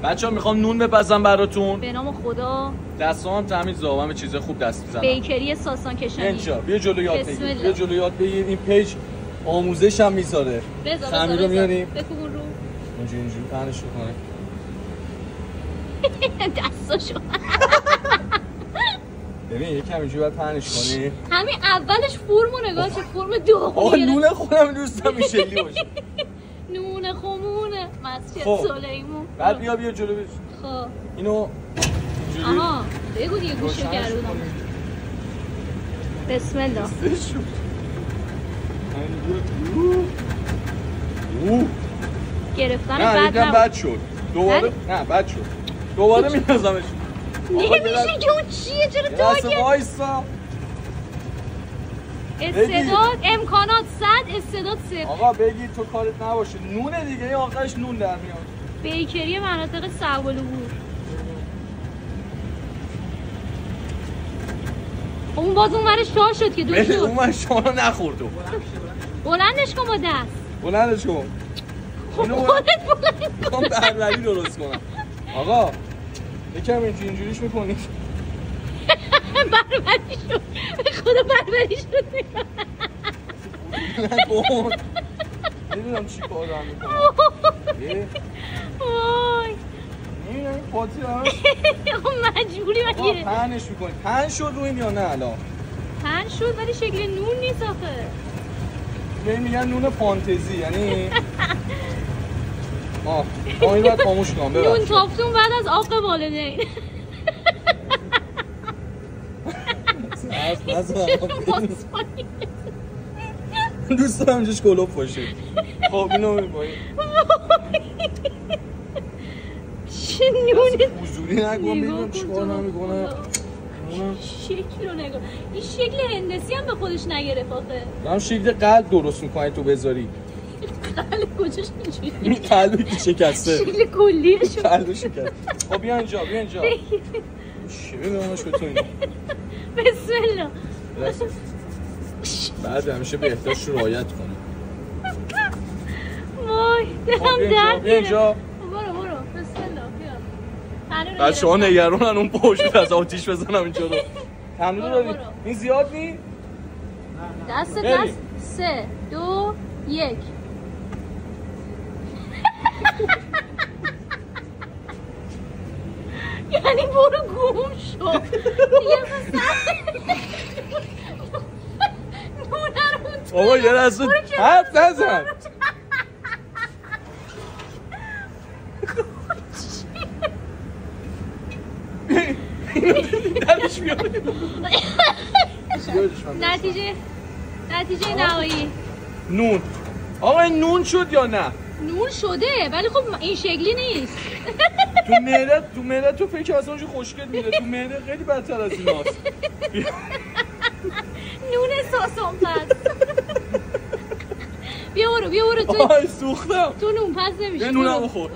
بچه‌ها میخوام نون بپزم براتون. به نام خدا. دستام تمیز زاوام چیز خوب دست میزنم. بیکری ساسان کشانی. اینجا بیا جلو یاد بگیر. بیا جلو یاد بگیر. این پیج آموزش هم میذاره. خمیر رو میاریم. بکوبون رو. اینجوری پهنش کنه. دستاشو. ببین یکم اینجوری باید پهنش کنی. همین اولش فرمو نگاه چه فرم داغونی. آقا نون خودم دوست دارم میشلی باشه. نون خمونه مسجد سلیمون. بعد بیا جلو بیا. خب اینو اینجوری. آها بگو دیگه گوشو گردونم. بسم الله. گرفتن بد شد. دوباره نه بد شد. دوباره می‌نازمش. نمیشه که اون چیه چرا تاگه؟ وایسا. استعداد امکانات 100 استعداد 0. آقا بگی تو کارت نباشه. نونه دیگه این آخرش نون در میاد. بیکری مناطق صعب العبور. اون باز اونور شاه شد که دو شد. اونور شاه رو نخورد. بلندش کن با دست. بلندش کن. خودت بلند کن. بربری درست کنم. آقا یکم اینجوریش میکنی. بربری شد. به خدا بربری شد. نکن. نمیدونم چی کار دارم میکنم. وای. نمیدونم پاتی همش. مجبوری بگیره. پهنش میکنی. پهن شد روی یا نه الان؟ پهن شد ولی شکل نون نیست آخه. ببین میگن نون فانتزی یعنی این باید خاموش کنم. نون تافتون بعد از عاق والدین. دوست دارم اینجاش گلوب باشه. خب اینو می‌بایی. چه نونه حضوری نگم ببینم چیکار نمی‌کنه. شکل رو نگاه. این شکل هندسی هم به خودش نگرفت آخه. دارم شکل قلب درست می‌کنی تو بذاری. قلب کجاش اینجوری؟ این قلبی که شکسته. شکل کلیه قلب شکسته. خب بیا اینجا چی بگمش به تو اینو؟ بسم الله. بعد همیشه بهداشت رو رعایت کنی. وای دلم درد بیا اینجا. برو بسم الله بیا. بچه‌ها نگرانن اون پشت از آتیش بزنم اینجا رو. تمرین داری؟ این زیاد نی؟ دست 3 2 1. یعنی برو گم شو. آقا یه لحظه حرف نزن. درش میاد. نتیجه نهایی نون. آقا این نون شد یا نه؟ نون شده ولی خب این شکلی نیست. تو معده تو فکر اصلا اونجا خوشگل میره. تو معده خیلی بدتر از ایناست. نون ساسان پس. بیا برو تو. سوختم. تو نون پس نمیشه. نونم بخور.